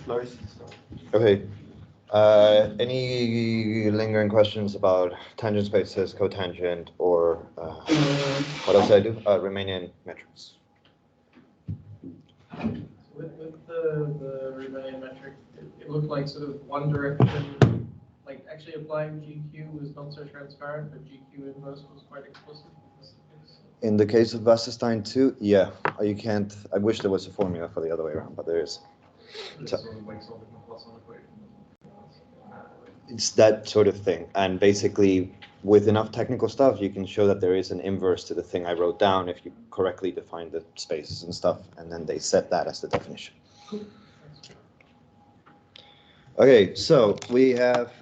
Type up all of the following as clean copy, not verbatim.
flow is stuff. Okay. Any lingering questions about tangent spaces, cotangent, or what else did I do? Riemannian metrics. With the Riemannian metric, it looked like sort of one direction, like actually applying GQ was not so transparent, but GQ inverse was quite explicit. In the case of Wasserstein 2, yeah, you can't. I wish there was a formula for the other way around, but there is. So, it's that sort of thing, and basically, with enough technical stuff, you can show that there is an inverse to the thing I wrote down if you correctly define the spaces and stuff, and then they set that as the definition. Okay, so we have.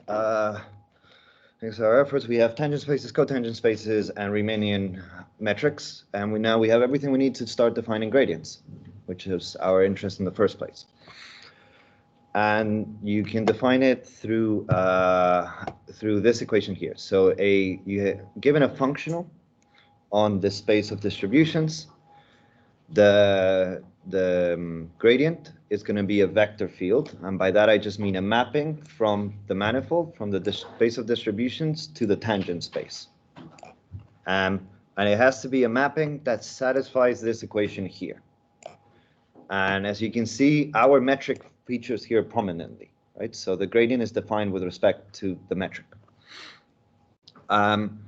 Thanks to our efforts, we have tangent spaces, cotangent spaces, and Riemannian metrics, and now we have everything we need to start defining gradients, which is our interest in the first place. And you can define it through this equation here. So given a functional on the space of distributions, the gradient is going to be a vector field, and by that I just mean a mapping from the manifold, from the space of distributions to the tangent space. And it has to be a mapping that satisfies this equation here. And as you can see, our metric features here prominently, right? So the gradient is defined with respect to the metric. And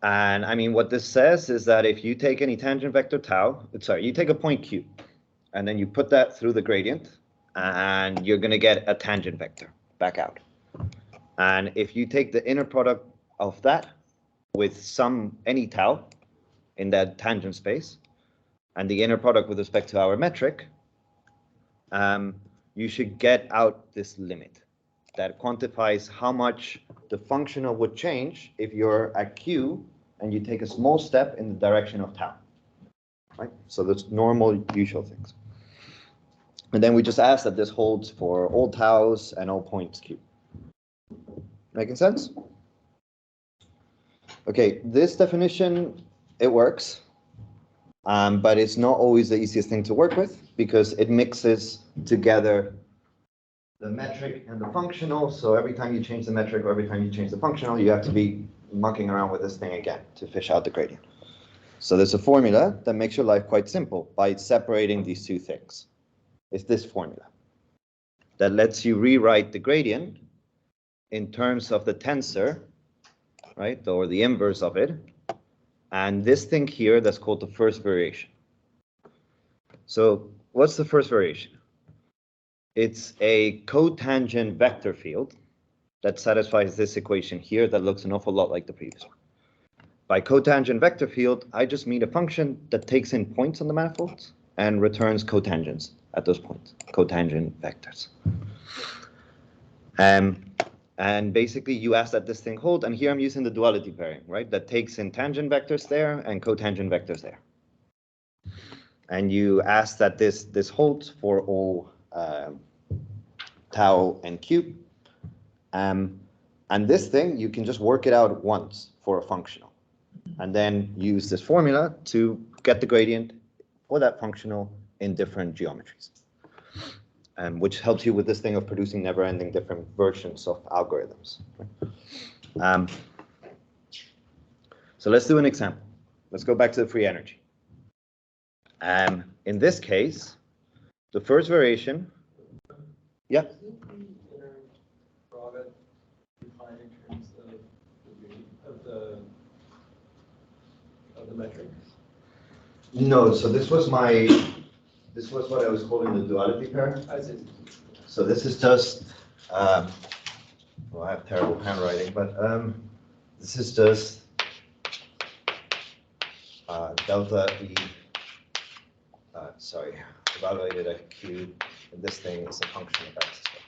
I mean, what this says is that if you take any tangent vector tau, you take a point Q, and then you put that through the gradient, and you're going to get a tangent vector back out. And if you take the inner product of that with any tau in that tangent space, and the inner product with respect to our metric, you should get out this limit that quantifies how much the functional would change if you're at Q and you take a small step in the direction of tau, right? So that's normal, usual things. And then we just ask that this holds for all taus and all points Q. Making sense? Okay, this definition, it works, but it's not always the easiest thing to work with because it mixes together the metric and the functional. So every time you change the metric or every time you change the functional, you have to be mucking around with this thing again to fish out the gradient. So there's a formula that makes your life quite simple by separating these two things. It's this formula that lets you rewrite the gradient in terms of the tensor, right, or the inverse of it, and this thing here that's called the first variation. So what's the first variation? It's a cotangent vector field that satisfies this equation here that looks an awful lot like the previous one. By cotangent vector field, I just mean a function that takes in points on the manifolds and returns cotangents at those points, cotangent vectors. And basically you ask that this thing hold, and here I'm using the duality pairing, right? That takes in tangent vectors there and cotangent vectors there. And you ask that this holds for all tau and Q. And this thing, you can just work it out once for a functional. And then use this formula to get the gradient for that functional in different geometries. Which helps you with this thing of producing never-ending different versions of algorithms. Right? So let's do an example. Let's go back to the free energy. In this case, the first variation, yeah. Of the metric? No, so this was what I was calling the duality pair. So this is just, well, I have terrible handwriting, but this is just delta E, evaluated at Q, and this thing is a function of X as well.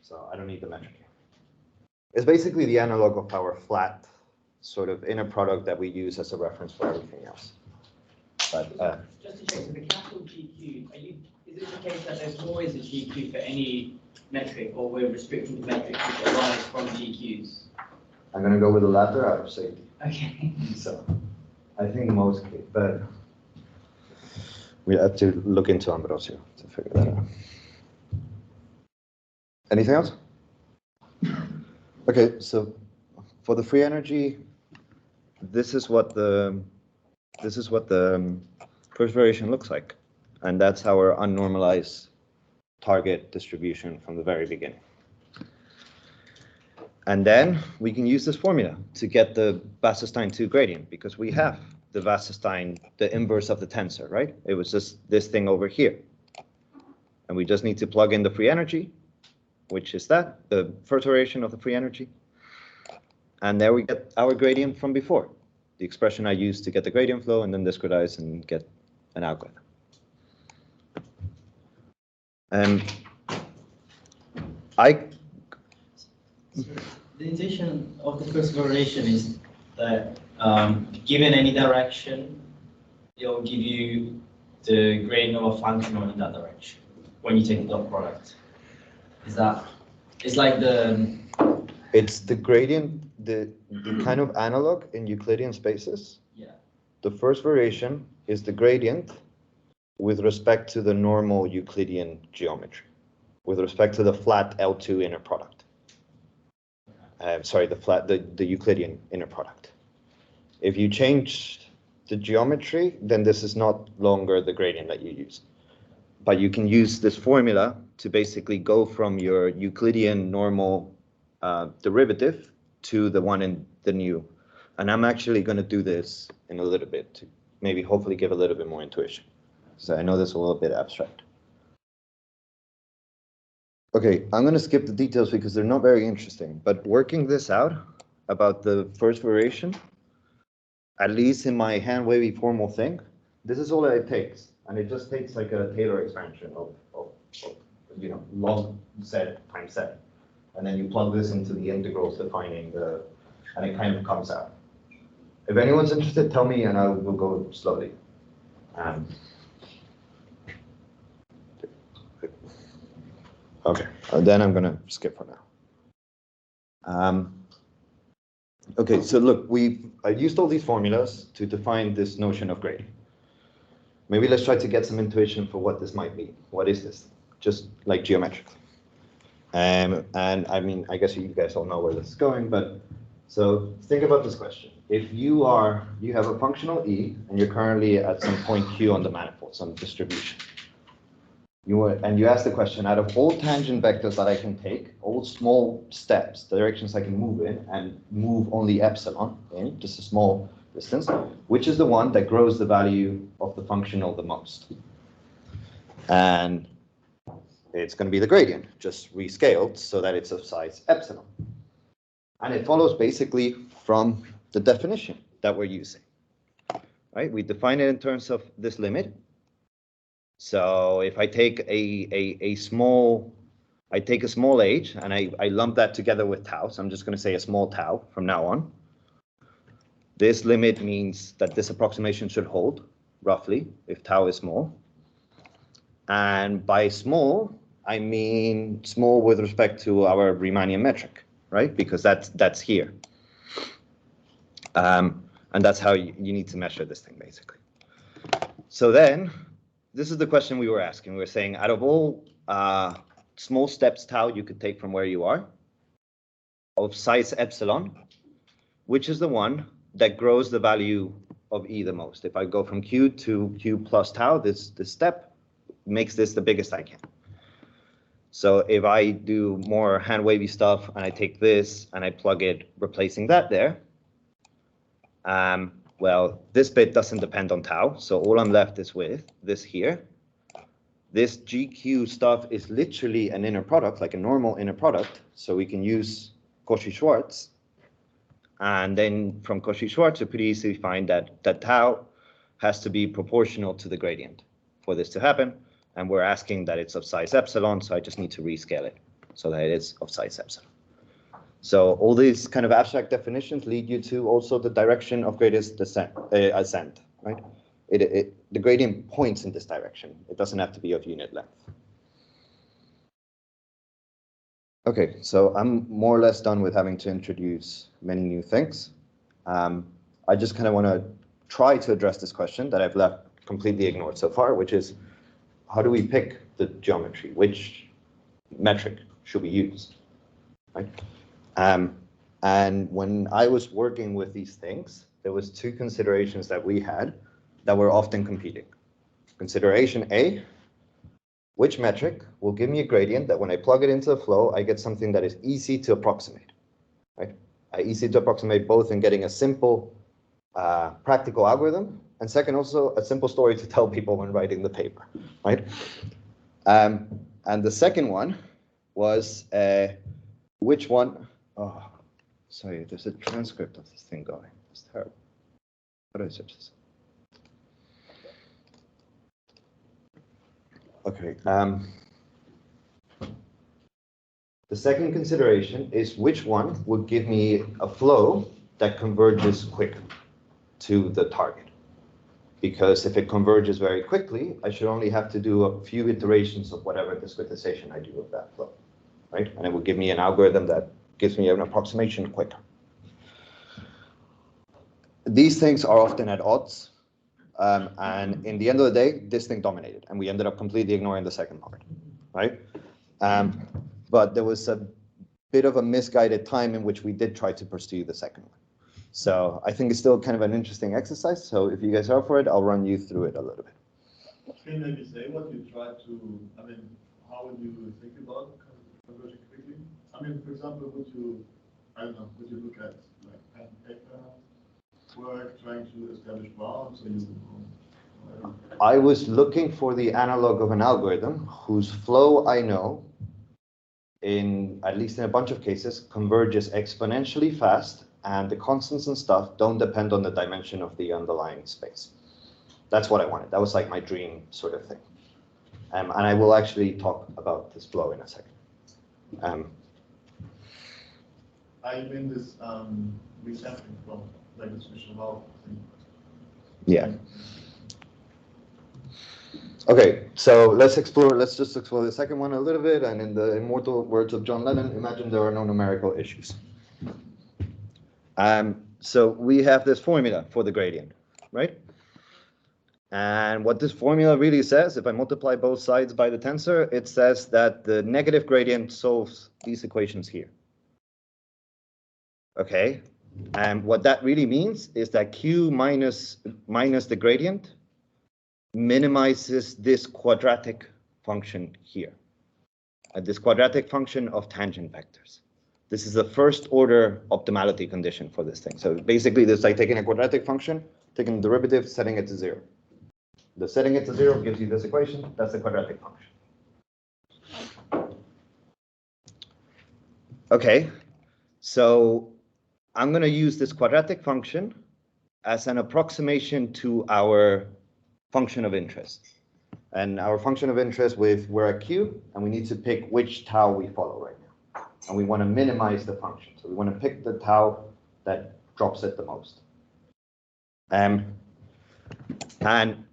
So I don't need the metric here. It's basically the analog of our flat sort of inner product that we use as a reference for everything else. But just to check, so the capital GQ, is it the case that there's always a GQ for any metric, or we're restricting the metrics which arise from GQs? I'm going to go with the latter out of safety. Okay. So I think most, but we have to look into Ambrosio to figure that out. Anything else? Okay, so for the free energy, this is what the first variation looks like, and that's our unnormalized target distribution from the very beginning. And then we can use this formula to get the Wasserstein-2 gradient, because we have the Wasserstein, the inverse of the tensor, right? It was just this thing over here. And we just need to plug in the free energy, which is that, the first variation of the free energy. And there we get our gradient from before, the expression I used to get the gradient flow and then discretize and get an algorithm. The intention of the first variation is that given any direction, it will give you the gradient of a functional in that direction when you take the dot product. Is that, it's like the... It's the gradient, the kind of analog in Euclidean spaces. Yeah. The first variation is the gradient with respect to the normal Euclidean geometry, with respect to the flat L2 inner product. Sorry, the Euclidean inner product. If you change the geometry, then this is not longer the gradient that you use. But you can use this formula to basically go from your Euclidean normal derivative to the one in the new. And I'm actually going to do this in a little bit to maybe hopefully give a little bit more intuition. So I know this is a little bit abstract. Okay, I'm going to skip the details because they're not very interesting, but working this out about the first variation, at least in my hand wavy formal thing, this is all that it takes. And it just takes like a Taylor expansion of you know, log z times z. And then you plug this into the integrals defining the, and it kind of comes out. If anyone's interested, tell me and I will go slowly. Okay, then I'm gonna skip for now. Okay, so look, I used all these formulas to define this notion of gradient. Maybe let's try to get some intuition for what this might mean. What is this? Just like geometrically. And I mean, I guess you guys all know where this is going, but so think about this question. If you have a functional E and you're currently at some point Q on the manifold, some distribution. And you ask the question, out of all tangent vectors that I can take, all small steps, directions I can move in and move only epsilon in, just a small distance, which is the one that grows the value of the functional the most? And it's going to be the gradient, just rescaled so that it's of size epsilon. And it follows basically from the definition that we're using, right? We define it in terms of this limit. So if I take a small h and I lump that together with tau, so I'm just going to say a small tau from now on. This limit means that this approximation should hold, roughly, if tau is small. And by small, I mean small with respect to our Riemannian metric, right? Because that's here. And that's how you need to measure this thing, basically. So then, this is the question we were asking. We were saying, out of all small steps tau you could take from where you are, of size epsilon, which is the one that grows the value of E the most? If I go from Q to Q plus tau, this step makes this the biggest I can. So if I do more hand wavy stuff and I take this and I plug it, replacing that there, well, this bit doesn't depend on tau, so all I'm left is with this here. This GQ stuff is literally an inner product, like a normal inner product, so we can use Cauchy-Schwarz. And then from Cauchy-Schwarz, we pretty easily find that tau has to be proportional to the gradient for this to happen. And we're asking that it's of size epsilon, so I just need to rescale it so that it is of size epsilon. So all these kind of abstract definitions lead you to also the direction of greatest ascent, right? The gradient points in this direction. It doesn't have to be of unit length. Okay, so I'm more or less done with having to introduce many new things. I just kind of want to try to address this question that I've left completely ignored so far, which is, how do we pick the geometry? Which metric should we use, right? And when I was working with these things, there was two considerations that we had that were often competing. Consideration A, which metric will give me a gradient that when I plug it into the flow, I get something that is easy to approximate, right? Easy to approximate both in getting a simple practical algorithm, and second, also a simple story to tell people when writing the paper, right? And the second one was which one, oh, sorry, there's a transcript of this thing going. It's terrible. How do I search this? Okay. The second consideration is which one would give me a flow that converges quicker to the target. Because if it converges very quickly, I should only have to do a few iterations of whatever discretization I do of that flow, right? And it will give me an algorithm that gives me an approximation quicker. These things are often at odds. And in the end of the day, this thing dominated, and we ended up completely ignoring the second part, right? But there was a bit of a misguided time in which we did try to pursue the second one. So I think it's still kind of an interesting exercise. So if you guys are for it, I'll run you through it a little bit. Can you maybe say what you try to, I mean, how would you think about converging quickly? I mean, for example, would you, I don't know, would you look at like pen and paper work, trying to establish bounds, or you, I was looking for the analog of an algorithm whose flow I know, in at least in a bunch of cases, converges exponentially fast, and the constants and stuff don't depend on the dimension of the underlying space. That's what I wanted. That was like my dream sort of thing. And I will actually talk about this flow in a second. I mean this resampling from like this mission valve thing. Yeah. Okay, so let's just explore the second one a little bit, and in the immortal words of John Lennon, imagine there are no numerical issues. So we have this formula for the gradient, right? And what this formula really says, if I multiply both sides by the tensor, it says that the negative gradient solves these equations here. Okay, and what that really means is that Q minus the gradient minimizes this quadratic function here, this quadratic function of tangent vectors. This is the first order optimality condition for this thing. So basically, this is like taking a quadratic function, taking the derivative, setting it to 0. The setting it to 0 gives you this equation. That's the quadratic function. Okay, so I'm going to use this quadratic function as an approximation to our function of interest. And our function of interest we're at Q, and we need to pick which tau we follow right now. And we want to minimize the function. So we want to pick the tau that drops it the most. And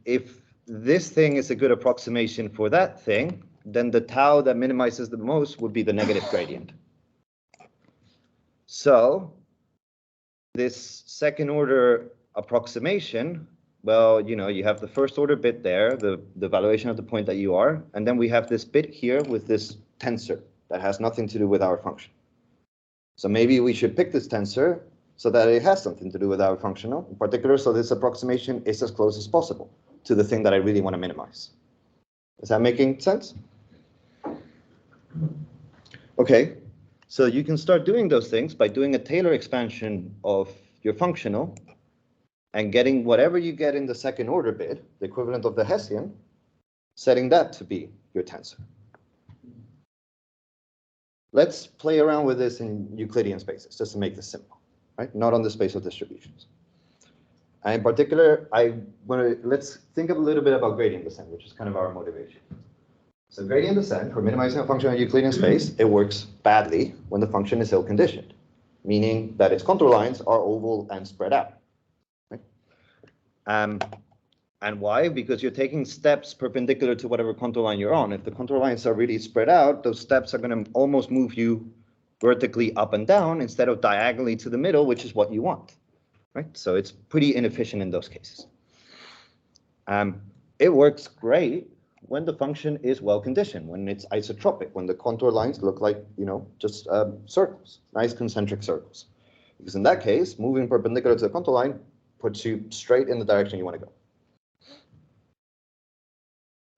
if this thing is a good approximation for that thing, then the tau that minimizes the most would be the negative gradient. So this second order approximation, well, you know, you have the first order bit there, the valuation of the point that you are, and then we have this bit here with this tensor that has nothing to do with our function. So maybe we should pick this tensor so that it has something to do with our functional, in particular, so this approximation is as close as possible to the thing that I really want to minimize. Is that making sense? Okay, so you can start doing those things by doing a Taylor expansion of your functional and getting whatever you get in the second order bit, the equivalent of the Hessian, setting that to be your tensor. Let's play around with this in Euclidean spaces, just to make this simple, right? Not on the space of distributions. And in particular, let's think a little bit about gradient descent, which is kind of our motivation. So gradient descent, for minimizing a function in Euclidean space, it works badly when the function is ill-conditioned, meaning that its contour lines are oval and spread out. Right? And why? Because you're taking steps perpendicular to whatever contour line you're on. If the contour lines are really spread out, those steps are going to almost move you vertically up and down instead of diagonally to the middle, which is what you want. Right? So it's pretty inefficient in those cases. It works great when the function is well conditioned, when it's isotropic, when the contour lines look like, just circles, nice concentric circles. Because in that case, moving perpendicular to the contour line puts you straight in the direction you want to go.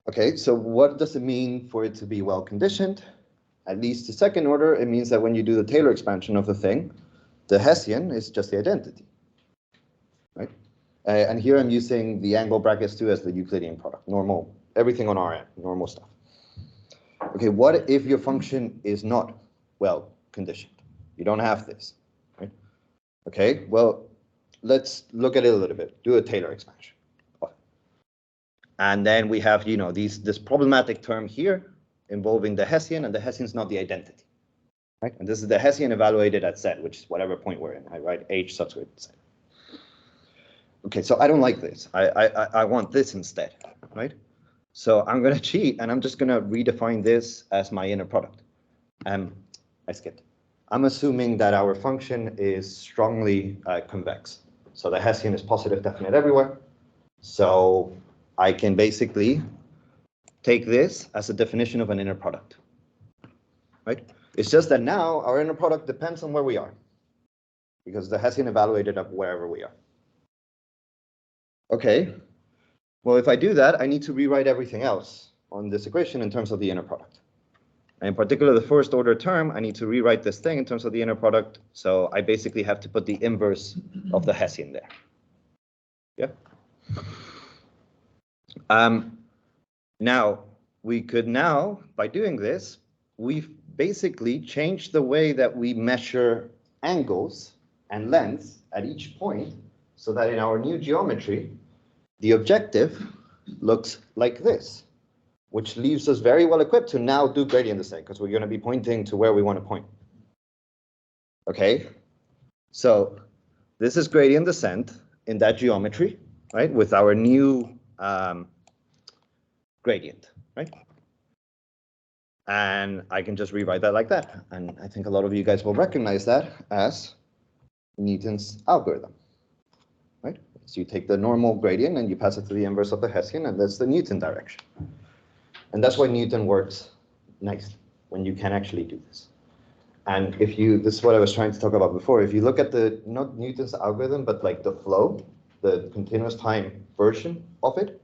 Okay, so what does it mean for it to be well conditioned? At least to second order, it means that when you do the Taylor expansion of the thing, the Hessian is just the identity, right? And here I'm using the angle brackets 2 as the Euclidean product, normal, everything on our end, normal stuff. Okay, what if your function is not well conditioned? You don't have this, right? Okay, well, let's look at it a little bit. Do a Taylor expansion. And then we have, this problematic term here involving the Hessian, and the Hessian's not the identity, right? And this is the Hessian evaluated at Z, which is whatever point we're in. I write H subscript Z. Okay, so I don't like this. I want this instead, right? So I'm going to cheat, and I'm just going to redefine this as my inner product. I skipped. I'm assuming that our function is strongly convex. So the Hessian is positive definite everywhere. So I can basically take this as a definition of an inner product, right? It's just that now our inner product depends on where we are, because the Hessian evaluated up wherever we are. Okay, well, if I do that, I need to rewrite everything else on this equation in terms of the inner product. And in particular, the first order term, I need to rewrite this thing in terms of the inner product. So I basically have to put the inverse of the Hessian there. Yeah. Now, we could by doing this, we've basically changed the way that we measure angles and lengths at each point, so that in our new geometry, the objective looks like this, which leaves us very well equipped to now do gradient descent, because we're going to be pointing to where we want to point. Okay, so this is gradient descent in that geometry, right, with our new gradient, right? And I can just rewrite that like that. And I think a lot of you guys will recognize that as Newton's algorithm, right? So you take the normal gradient and you pass it to the inverse of the Hessian, and that's the Newton direction. And that's why Newton works nice, when you can actually do this. And this is what I was trying to talk about before. If you look at not Newton's algorithm, but like the flow, the continuous time version of it,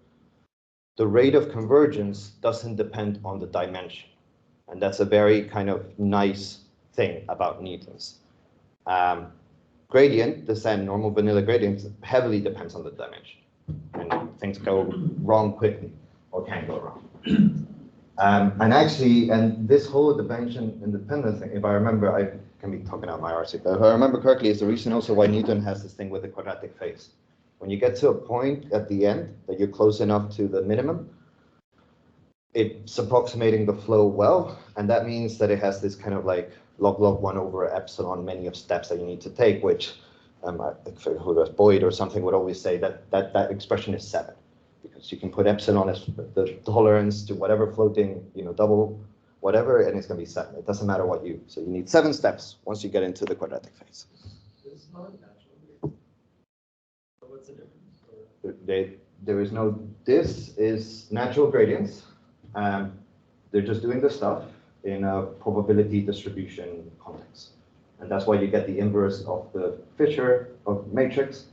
the rate of convergence doesn't depend on the dimension. And that's a very kind of nice thing about Newton's. Gradient descent, normal vanilla gradient, heavily depends on the dimension. And things go wrong quickly, or can go wrong. And this whole dimension independence thing, if I remember, I can be talking out my arse, but if I remember correctly, is the reason also why Newton has this thing with the quadratic phase. When you get to a point at the end that you're close enough to the minimum, it's approximating the flow well, and that means that it has this kind of like log 1 over epsilon many of steps that you need to take, which I think who was Boyd or something would always say that expression is 7, because you can put epsilon as the tolerance to whatever floating, double whatever, and it's going to be 7. It doesn't matter what so you need 7 steps once you get into the quadratic phase. It's not natural. So what's the difference? There is no, this is natural gradients. They're just doing the stuff in a probability distribution context. And that's why you get the inverse of the Fisher of matrix,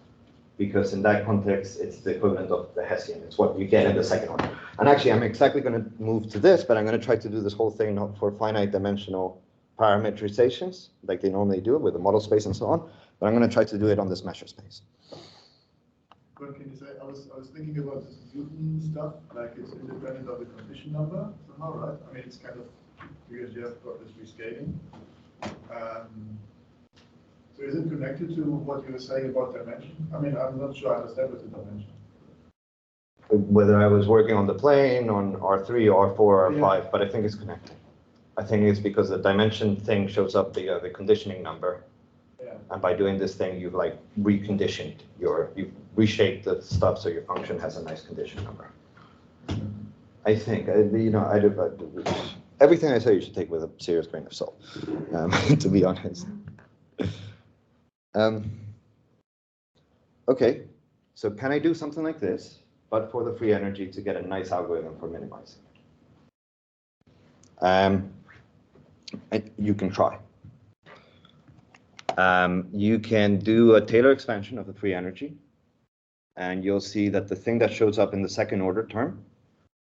because in that context, it's the equivalent of the Hessian. It's what you get in the second one. And actually, I'm exactly going to move to this, but I'm going to try to do this whole thing not for finite dimensional parametrizations, like they normally do with the model space and so on, but I'm going to try to do it on this measure space. Well, can you say, I was thinking about this Newton stuff, like it's independent of the condition number somehow, right? I mean, it's kind of, because you have got this rescaling. So is it connected to what you were saying about dimension? I mean, I'm not sure I understand with the dimension. Whether I was working on the plane, on R3, or R4, or R5, but I think it's connected. I think it's because the dimension thing shows up the conditioning number. Yeah. And by doing this thing, you've like reconditioned you've reshaped the stuff so your function has a nice condition number. I think, everything I say you should take with a serious grain of salt, to be honest. Okay, so can I do something like this? but for the free energy to get a nice algorithm for minimizing it. And you can try. You can do a Taylor expansion of the free energy, and you'll see that the thing that shows up in the second order term,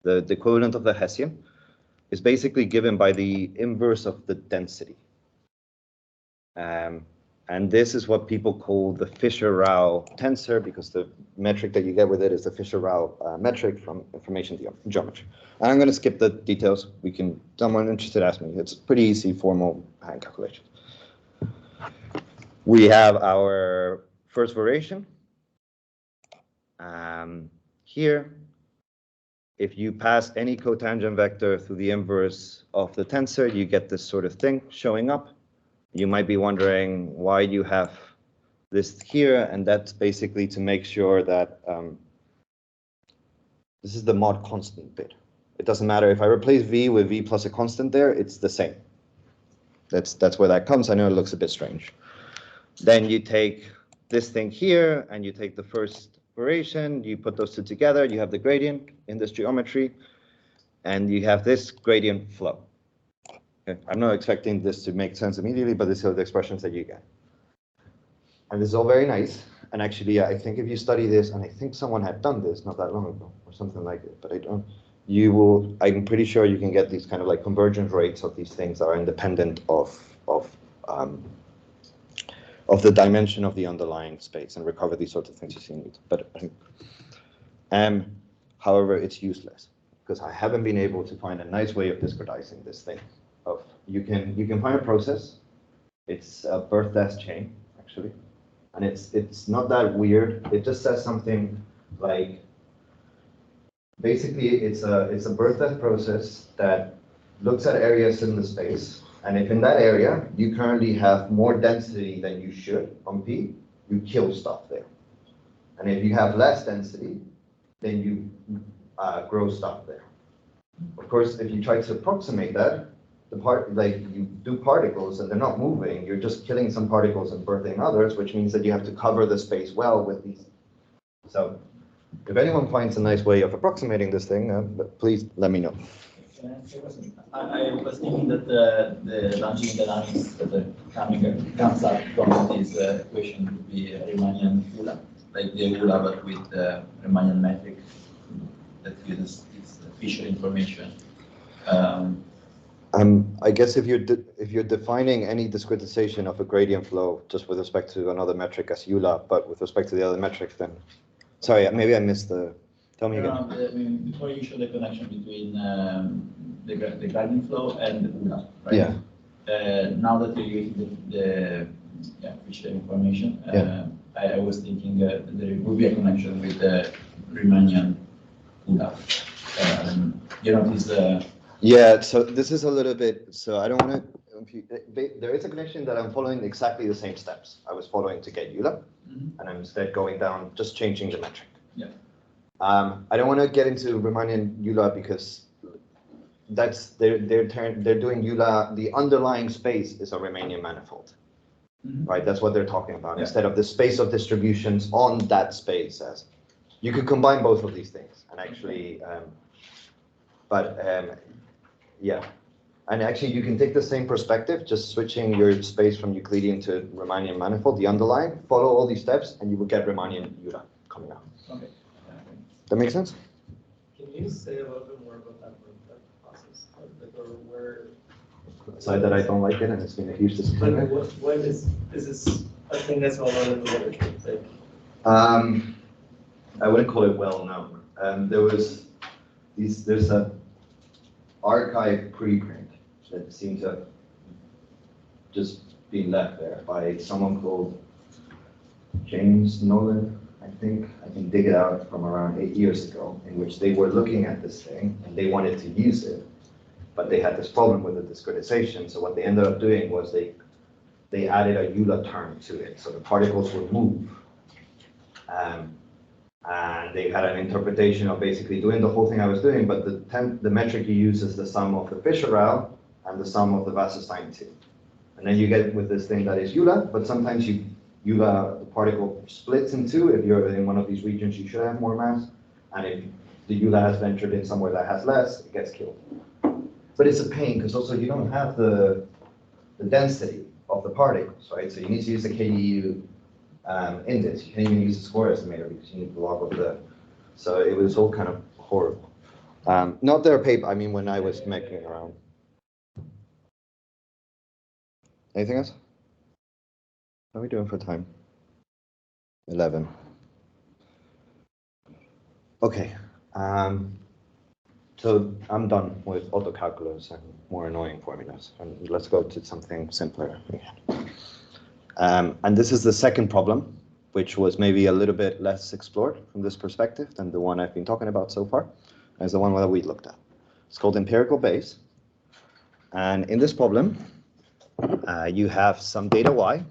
the equivalent of the Hessian, is basically given by the inverse of the density. And this is what people call the Fisher-Rao tensor, because the metric that you get with it is the Fisher-Rao metric from information geometry. And I'm going to skip the details. Someone interested ask me. It's pretty easy formal hand calculation. We have our first variation. Here, if you pass any cotangent vector through the inverse of the tensor, you get this sort of thing showing up. You might be wondering why you have this here, and that's basically to make sure that this is the mod constant bit. It doesn't matter if I replace v with v plus a constant there, it's the same. That's where that comes. I know it looks a bit strange. Then you take this thing here, and you take the first variation, you put those two together, you have the gradient in this geometry, and you have this gradient flow. Okay. I'm not expecting this to make sense immediately, but these are the expressions that you get. And this is all very nice. And actually, I think if you study this, and I think someone had done this not that long ago, or something like it, but I'm pretty sure you can get these kind of like convergence rates of these things that are independent of the dimension of the underlying space and recover these sorts of things you see in it. But however, it's useless because I haven't been able to find a nice way of discretizing this thing. You can find a process. It's a birth-death chain, actually, and it's not that weird. It just says something like, basically, it's a birth-death process that looks at areas in the space, and if in that area you currently have more density than you should on P, you kill stuff there, and if you have less density, then you grow stuff there. Of course, if you try to approximate that, you do particles and they're not moving, you're just killing some particles and birthing others, which means that you have to cover the space well with these. So if anyone finds a nice way of approximating this thing, please let me know. I was thinking that the longitudinal dynamics that comes up from this equation would be a Riemannian Euler, like the Euler but with the Riemannian metric that uses this Fisher information. I guess if you're defining any discretization of a gradient flow just with respect to another metric as Euler, but with respect to the other metrics, then sorry, maybe I missed the. Tell me again. Before you show the connection between the gradient flow and the Euler, right? Yeah. Now that you're using the Fisher information, I was thinking there would be a connection with the Riemannian Euler. Yeah, so this is a little bit, so I don't want to, there is a connection that I'm following exactly the same steps I was following to get Euler, and I'm instead going down, just changing the metric. Yeah. I don't want to get into Riemannian Euler because they're doing Euler, the underlying space is a Riemannian manifold, right? That's what they're talking about, instead of the space of distributions on that space. As you could combine both of these things, and actually, yeah, and actually you can take the same perspective, just switching your space from Euclidean to Riemannian manifold, the underlying, follow all these steps, and you will get Riemannian Euler coming out. Okay. That makes sense? Can you say a little bit more about that process? Or where? Aside that I don't like it, and it's been a huge disappointment. What is this a thing that's well known in the literature? Like, I wouldn't call it well known. There's a archive preprint that seemed to have just been left there by someone called James Nolan, I think. I can dig it out from around 8 years ago, in which they were looking at this thing and they wanted to use it, but they had this problem with the discretization. So what they ended up doing was they added a Euler term to it, so the particles would move. And they had an interpretation of basically doing the whole thing I was doing, but the metric you use is the sum of the Fisher-Rao and the sum of the Wasserstein 2. And then you get with this thing that is Euler, but sometimes the particle splits in two. If you're in one of these regions, you should have more mass. And if the EULA has ventured in somewhere that has less, it gets killed. But it's a pain because also you don't have the density of the particles, right? So you need to use the KDU index. You can't even use the score estimator because you need the log of the. So it was all kind of horrible. Not their paper, I mean, when I was making around. Anything else? How are we doing for time? 11. Okay. So I'm done with autocalculus and more annoying formulas. And let's go to something simpler again. And this is the second problem, which was maybe a little bit less explored from this perspective than the one I've been talking about so far, as the one that we looked at. It's called empirical Bayes. And in this problem, you have some data y,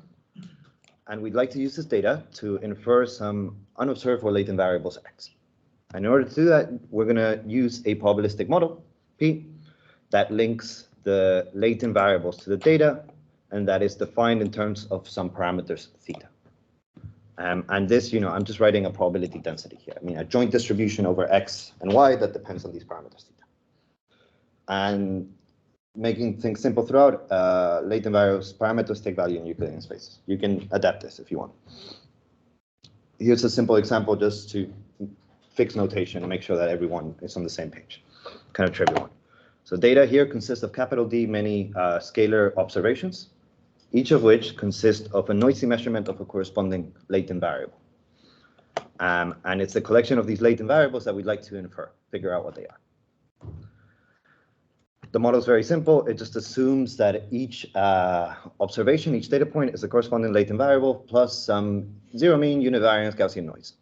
and we'd like to use this data to infer some unobserved or latent variables x. And in order to do that, we're going to use a probabilistic model, P, that links the latent variables to the data, and that is defined in terms of some parameters theta. And this, I'm just writing a probability density here. I mean, a joint distribution over x and y that depends on these parameters theta. And making things simple throughout, latent variables parameters take value in Euclidean spaces. You can adapt this if you want. Here's a simple example just to fix notation and make sure that everyone is on the same page. Kind of trivial one. So data here consists of capital D many scalar observations, each of which consists of a noisy measurement of a corresponding latent variable. And it's a collection of these latent variables that we'd like to infer, figure out what they are. The model is very simple. It just assumes that each observation, each data point is a corresponding latent variable plus some zero mean univariance Gaussian noise.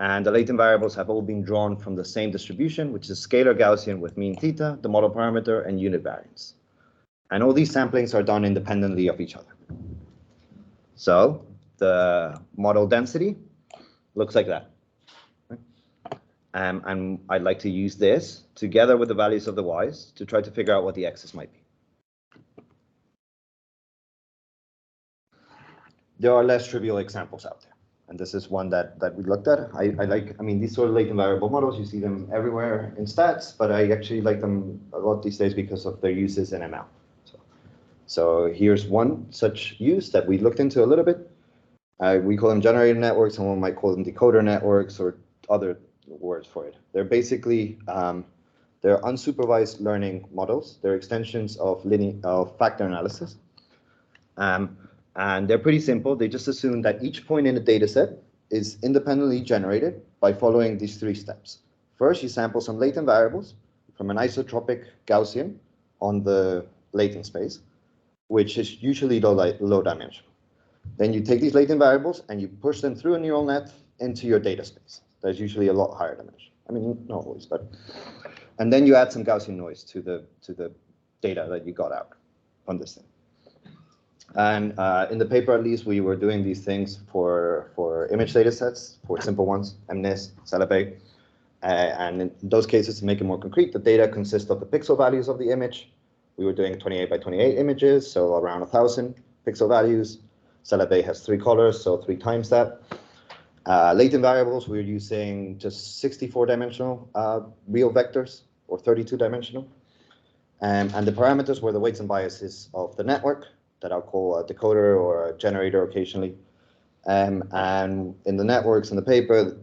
And the latent variables have all been drawn from the same distribution, which is scalar Gaussian with mean theta, the model parameter, and unit variance. And all these samplings are done independently of each other. So the model density looks like that. And I'd like to use this together with the values of the y's to try to figure out what the x's might be. There are less trivial examples out there. And this is one that we looked at. I mean, these sort of latent variable models, you see them everywhere in stats, but I actually like them a lot these days because of their uses in ML. So here's one such use that we looked into a little bit. We call them generator networks, someone might call them decoder networks or other words for it. They're basically, they're unsupervised learning models. They're extensions of factor analysis. And they're pretty simple. They just assume that each point in a data set is independently generated by following these three steps. First, you sample some latent variables from an isotropic Gaussian on the latent space, which is usually low dimensional. Then you take these latent variables and you push them through a neural net into your data space. That's usually a lot higher dimension. I mean, not always, but. And then you add some Gaussian noise to the data that you got out on this thing. And in the paper, at least, we were doing these things for image data sets, for simple ones, MNIST, CeleBay. And in those cases, to make it more concrete, the data consists of the pixel values of the image. We were doing 28 by 28 images, so around 1,000 pixel values. CeleBay has 3 colors, so 3 times that. Latent variables, we're using just 64-dimensional real vectors, or 32-dimensional. And the parameters were the weights and biases of the network, that I'll call a decoder or a generator occasionally. And in the networks in the paper,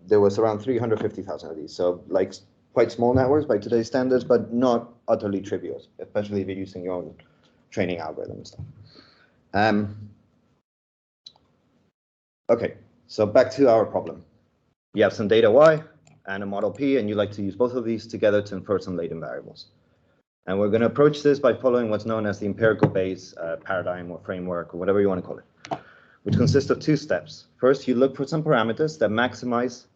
there was around 350,000 of these. So like quite small networks by today's standards, but not utterly trivial, especially if you're using your own training algorithm and stuff. Okay, so back to our problem. You have some data Y and a model P, and you like to use both of these together to infer some latent variables. And we're going to approach this by following what's known as the empirical Bayes paradigm or framework or whatever you want to call it, which consists of 2 steps. First, you look for some parameters that maximize,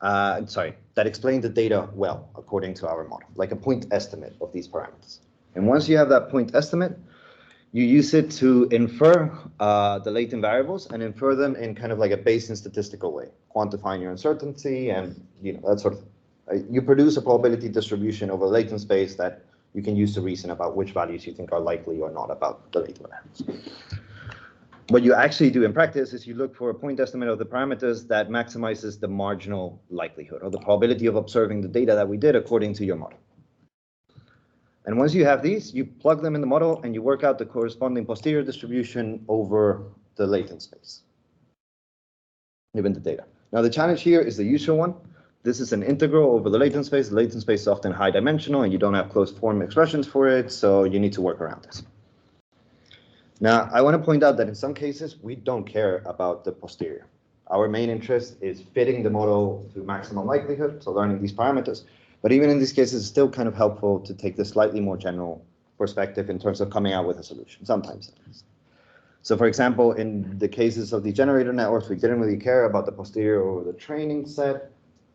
that explain the data well, according to our model, like a point estimate of these parameters. And once you have that point estimate, you use it to infer the latent variables and infer them in kind of like a Bayesian statistical way, quantifying your uncertainty and that sort of thing. You produce a probability distribution over latent space that you can use to reason about which values you think are likely or not about the latent variables. What you actually do in practice is you look for a point estimate of the parameters that maximizes the marginal likelihood or the probability of observing the data that we did according to your model. And once you have these, you plug them in the model and you work out the corresponding posterior distribution over the latent space, given the data. Now the challenge here is the usual one. This is an integral over the latent space. The latent space is often high dimensional and you don't have closed form expressions for it, so you need to work around this. Now, I want to point out that in some cases, we don't care about the posterior. Our main interest is fitting the model to maximum likelihood, so learning these parameters. But even in these cases, it's still kind of helpful to take the slightly more general perspective in terms of coming out with a solution, sometimes at least. So for example, in the cases of the generator networks, we didn't really care about the posterior or the training set.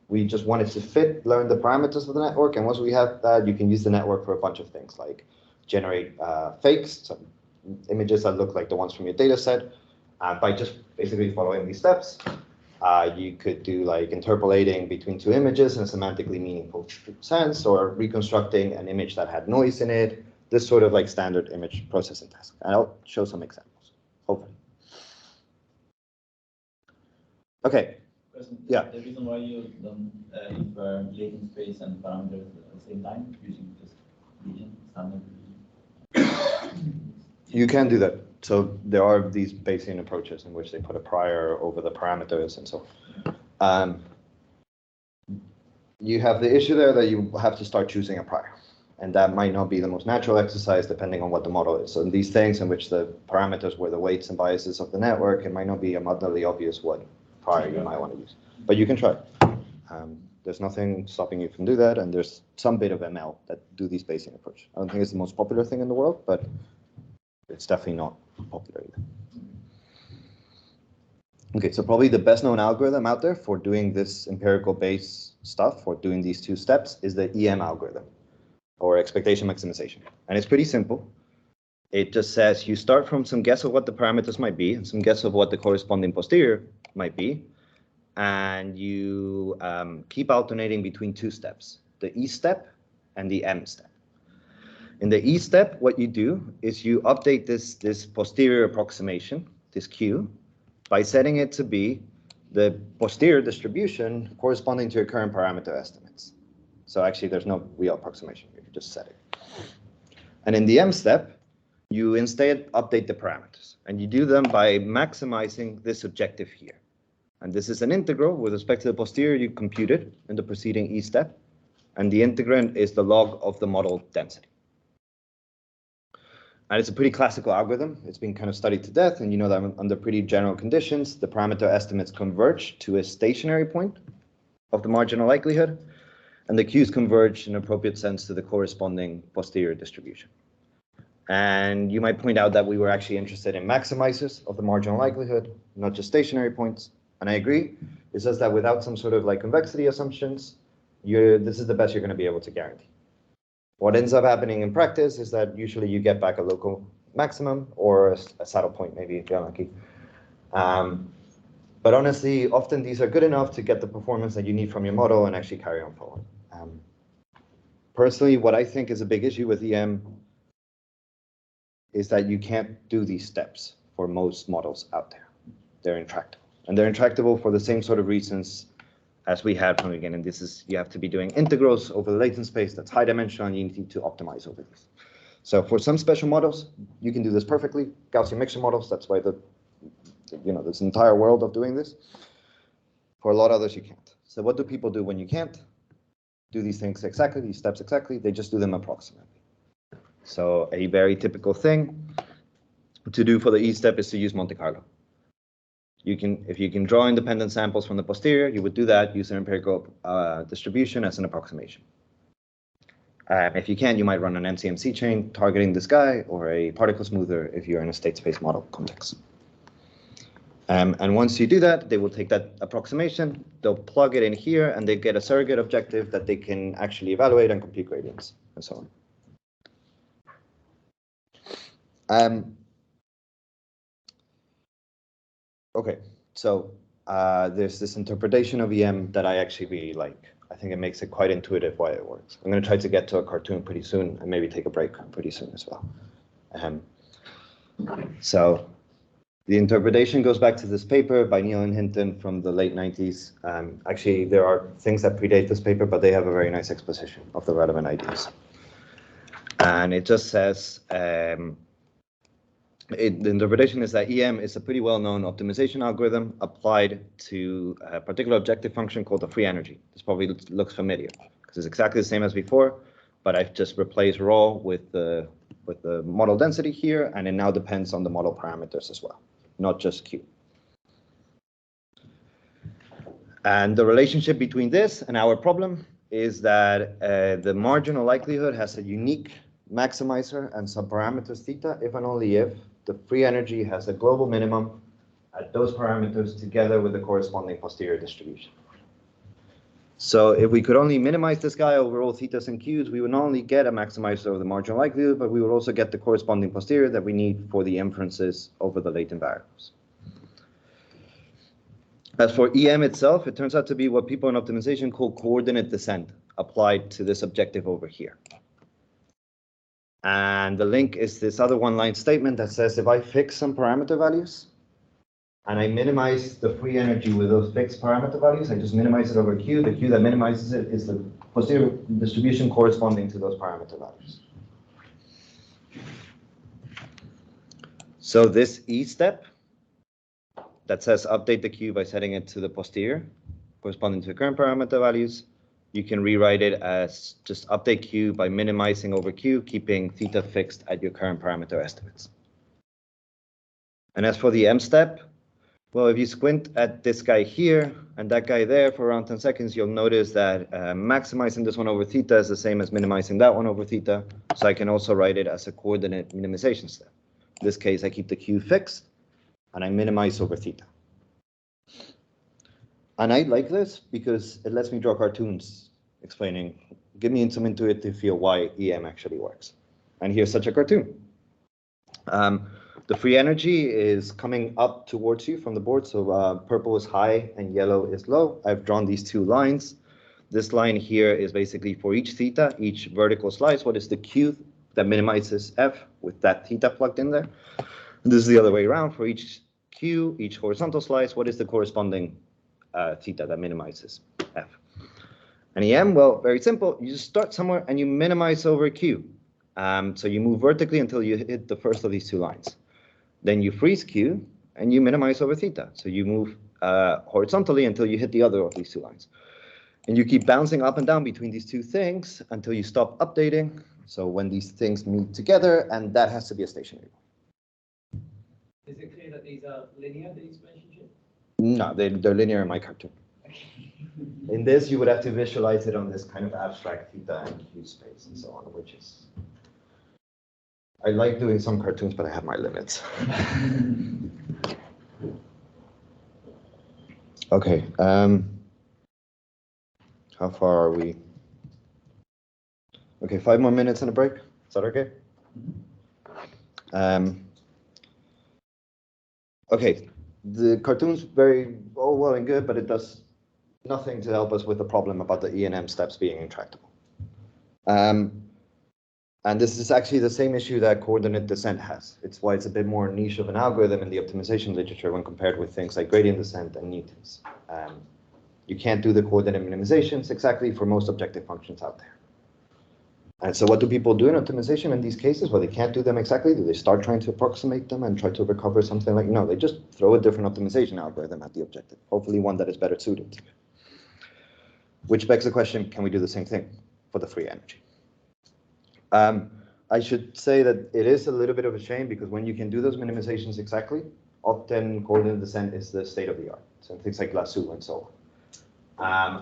We just wanted to learn the parameters of the network. And once we have that, you can use the network for a bunch of things like generate fakes, so images that look like the ones from your data set, by just basically following these steps. You could do like interpolating between two images in a semantically meaningful sense, or reconstructing an image that had noise in it, this sort of like standard image processing task. And I'll show some examples, hopefully. Okay. Yeah. The reason why you don't infer latent space and parameters at the same time using just region, standard region? You can do that. So there are these Bayesian approaches in which they put a prior over the parameters and so on. You have the issue there that you have to start choosing a prior. And that might not be the most natural exercise depending on what the model is. So in these things in which the parameters were the weights and biases of the network, it might not be abundantly obvious what prior you might want to use. But you can try. There's nothing stopping you from do that. And there's some bit of ML that do these Bayesian approaches. I don't think it's the most popular thing in the world, but it's definitely not popular either. Okay, so probably the best known algorithm out there for doing this empirical base stuff, for doing these two steps, is the EM algorithm, or expectation maximization. And it's pretty simple. It just says you start from some guess of what the parameters might be, and some guess of what the corresponding posterior might be, and you keep alternating between two steps, the E step and the M step. In the E step, what you do is you update this posterior approximation, this Q, by setting it to be the posterior distribution corresponding to your current parameter estimates. So actually, there's no real approximation here, you just set it. And in the M step, you instead update the parameters, and you do them by maximizing this objective here. And this is an integral with respect to the posterior you computed in the preceding E step, and the integrand is the log of the model density. And it's a pretty classical algorithm. It's been kind of studied to death, and you know that under pretty general conditions, the parameter estimates converge to a stationary point of the marginal likelihood, and the Q's converge in an appropriate sense to the corresponding posterior distribution. And you might point out that we were actually interested in maximizers of the marginal likelihood, not just stationary points. And I agree. It's just that without some sort of like convexity assumptions, this is the best you're going to be able to guarantee. What ends up happening in practice is that usually you get back a local maximum or a saddle point, maybe if you're unlucky. But honestly, often these are good enough to get the performance that you need from your model and actually carry on forward. Personally, what I think is a big issue with EM is that you can't do these steps for most models out there. They're intractable. And they're intractable for the same sort of reasons as we had from the beginning. This is, you have to be doing integrals over the latent space that's high dimensional, and you need to optimize over these. So for some special models, you can do this perfectly. Gaussian mixture models, that's why there's an entire world of doing this. For a lot of others, you can't. So what do people do when you can't do these things exactly, these steps exactly? They just do them approximately. So a very typical thing to do for the E step is to use Monte Carlo. If you can draw independent samples from the posterior, you would do that using empirical distribution as an approximation. If you can, you might run an MCMC chain targeting this guy, or a particle smoother if you're in a state space model context. And once you do that, they will take that approximation, they'll plug it in here, and they get a surrogate objective that they can actually evaluate and compute gradients and so on. Okay, so there's this interpretation of EM that I actually really like. I think it makes it quite intuitive why it works. I'm going to try to get to a cartoon pretty soon and maybe take a break pretty soon as well. So The interpretation goes back to this paper by Neil and Hinton from the late 90s. Actually, there are things that predate this paper, but they have a very nice exposition of the relevant ideas. And it just says, the interpretation is that EM is a pretty well-known optimization algorithm applied to a particular objective function called the free energy. This probably looks familiar because it's exactly the same as before, but I've just replaced raw with the model density here, and it now depends on the model parameters as well, not just Q. And the relationship between this and our problem is that the marginal likelihood has a unique maximizer and some parameters theta if and only if the free energy has a global minimum at those parameters together with the corresponding posterior distribution. So if we could only minimize this guy over all thetas and q's, we would not only get a maximizer of the marginal likelihood, but we would also get the corresponding posterior that we need for the inferences over the latent variables. As for EM itself, it turns out to be what people in optimization call coordinate descent applied to this objective over here. And the link is this other one-line statement that says if I fix some parameter values and I minimize the free energy with those fixed parameter values, I just minimize it over Q. The Q that minimizes it is the posterior distribution corresponding to those parameter values. So this E step that says update the Q by setting it to the posterior corresponding to the current parameter values, you can rewrite it as just update Q by minimizing over Q, keeping theta fixed at your current parameter estimates. And as for the M step, well, if you squint at this guy here and that guy there for around 10 seconds, you'll notice that maximizing this one over theta is the same as minimizing that one over theta. So I can also write it as a coordinate minimization step. In this case, I keep the Q fixed and I minimize over theta. And I like this because it lets me draw cartoons explaining, give me some intuitive feel why EM actually works. And here's such a cartoon. The free energy is coming up towards you from the board. So purple is high and yellow is low. I've drawn these two lines. This line here is basically for each theta, each vertical slice, what is the Q that minimizes F with that theta plugged in there. And this is the other way around. For each Q, each horizontal slice, what is the corresponding theta that minimizes F. And EM, well, very simple. You just start somewhere and you minimize over Q. So you move vertically until you hit the first of these two lines. Then you freeze Q and you minimize over theta. So you move horizontally until you hit the other of these two lines. And you keep bouncing up and down between these two things until you stop updating. So when these things meet together, and that has to be a stationary one. Is it clear that these are linear, these relationships? No, they're linear in my cartoon. In this, you would have to visualize it on this kind of abstract theta and Q space and so on, which is, I like doing some cartoons, but I have my limits. Okay, how far are we? Okay, 5 more minutes and a break. Is that okay? Okay, the cartoon's very well and good, but it does nothing to help us with the problem about the E and M steps being intractable. And this is actually the same issue that coordinate descent has. It's why it's a bit more niche of an algorithm in the optimization literature when compared with things like gradient descent and Newton's. You can't do the coordinate minimizations exactly for most objective functions out there. And so what do people do in optimization in these cases? Well, they can't do them exactly. Do they start trying to approximate them and try to recover something like, no, they just throw a different optimization algorithm at the objective, hopefully one that is better suited to it. Which begs the question, can we do the same thing for the free energy? I should say that it is a little bit of a shame because when you can do those minimizations exactly, often coordinate descent is the state of the art. So things like lasso and so on.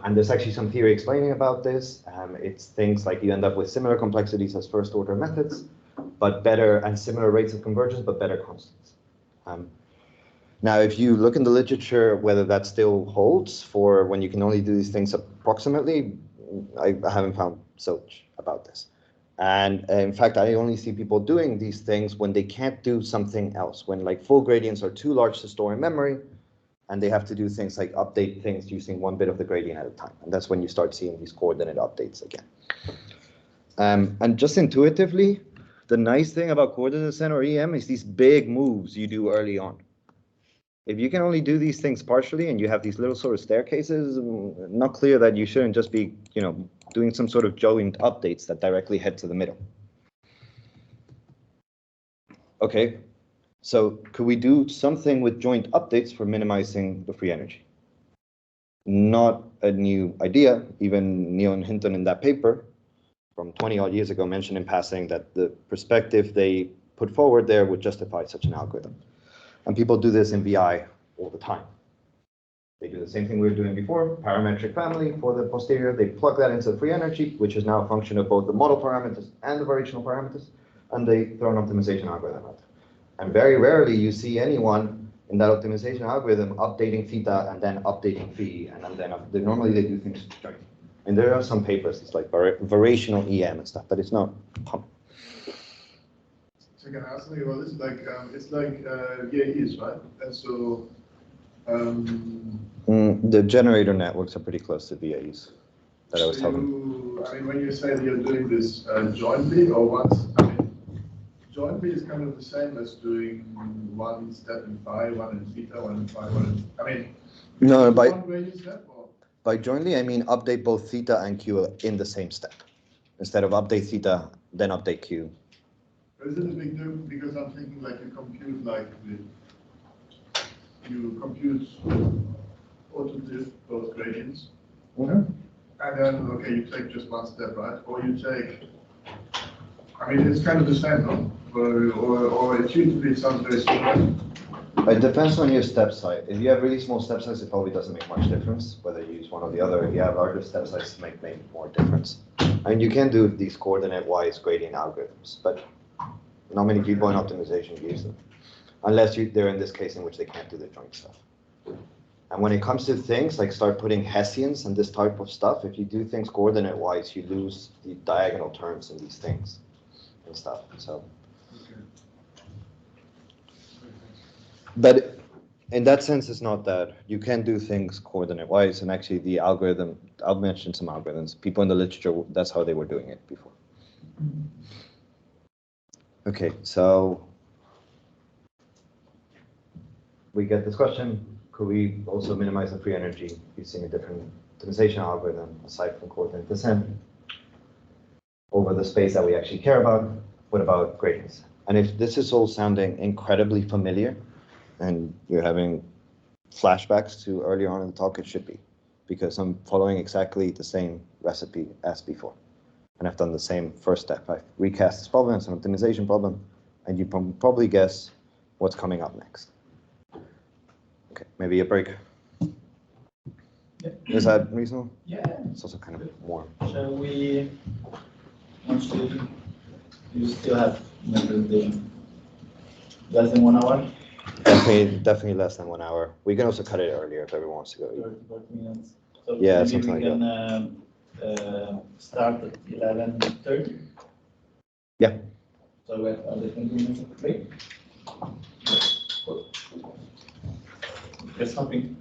And there's actually some theory explaining about this. It's things like you end up with similar complexities as first order methods, but better and similar rates of convergence, but better constants. Now, if you look in the literature, whether that still holds for when you can only do these things approximately, I haven't found so much about this. And in fact, I only see people doing these things when they can't do something else, when like full gradients are too large to store in memory, and they have to do things like update things using one bit of the gradient at a time. And that's when you start seeing these coordinate updates again. And just intuitively, the nice thing about coordinate descent or EM is these big moves you do early on. if you can only do these things partially and you have these little sort of staircases, not clear that you shouldn't just be, doing some sort of joint updates that directly head to the middle. Okay, so could we do something with joint updates for minimizing the free energy? Not a new idea. Even Neil and Hinton in that paper from 20 odd years ago mentioned in passing that the perspective they put forward there would justify such an algorithm. And people do this in BI all the time. They do the same thing we were doing before, parametric family for the posterior. They plug that into the free energy, which is now a function of both the model parameters and the variational parameters, and they throw an optimization algorithm out. And very rarely you see anyone in that optimization algorithm updating theta and then updating phi, and then normally they do things jointly. And there are some papers, it's like variational EM and stuff, but it's not common. So can I ask something about this? Like, it's like VAEs, right? And so, the generator networks are pretty close to VAEs that I was talking. I mean, when you say that you're doing this jointly or once, I mean, jointly is kind of the same as doing one step in phi, one in theta, one in phi, one in, I mean, No, one gradient step or? by jointly, I mean update both theta and Q in the same step. Instead of update theta, then update Q. Is it a big difference? Because I'm thinking like you compute autodiff both gradients. Mm-hmm. And then, okay, you take just one step, right? Or you take, I mean, it's kind of the same, no? Or intuitively it sounds very similar. It depends on your step size. If you have really small step size, it probably doesn't make much difference whether you use one or the other. If you have larger step size, it might make more difference. I mean, you can do these coordinate-wise gradient algorithms, but not many people in optimization use them, unless they're in this case in which they can't do the joint stuff. And when it comes to things like start putting Hessians and this type of stuff, if you do things coordinate-wise, you lose the diagonal terms in these things and stuff. So, but in that sense, it's not that you can do things coordinate-wise. And actually, the algorithm, I'll mention some algorithms. People in the literature, that's how they were doing it before. Okay, so we get this question. Could we also minimize the free energy using a different optimization algorithm aside from coordinate descent over the space that we actually care about? What about gradients? And if this is all sounding incredibly familiar and you're having flashbacks to earlier on in the talk, it should be, because I'm following exactly the same recipe as before. And I've done the same first step. I've recast this problem as an optimization problem, and you can probably guess what's coming up next. Okay, maybe a break. Yeah. Is that reasonable? Yeah. It's also kind of warm. Shall we, you still have my presentation? Less than 1 hour? Definitely less than 1 hour. We can also cut it earlier if everyone wants to go. 30 minutes. So Yeah, maybe something we like can start at 11:30. Yeah. So we have other 20 minutes of break. There's something.